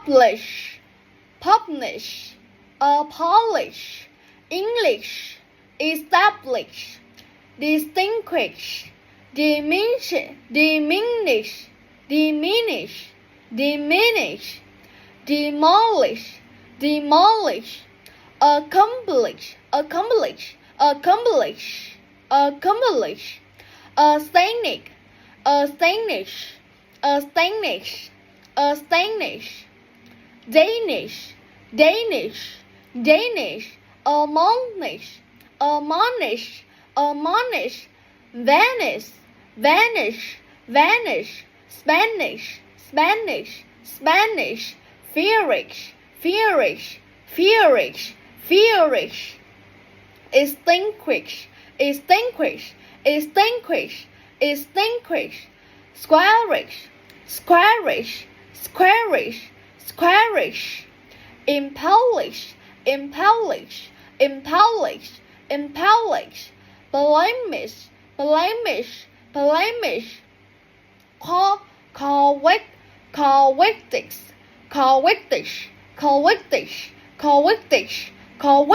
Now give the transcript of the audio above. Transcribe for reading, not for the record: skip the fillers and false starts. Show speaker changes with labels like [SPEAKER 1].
[SPEAKER 1] publish, publish, polish, English, establish, distinguish, diminish, diminish, diminish, diminish, demolish, demolish, accomplish, accomplish, accomplish, accomplish, astonish, astonish, astonish, astonish, Danish, Danish, Danish, admonish, admonish, admonish, vanish, vanish, vanish, Spanish, Spanish, Spanish, furish, furish, furish, furish, extinguish, extinguish, extinguish, extinguish, squarish, squarish, squarish, squarish, impelish, impelish, impelish, impelish, blemish, blemish, blemish, convict, convictish, convictish, convictish, convictish, convict.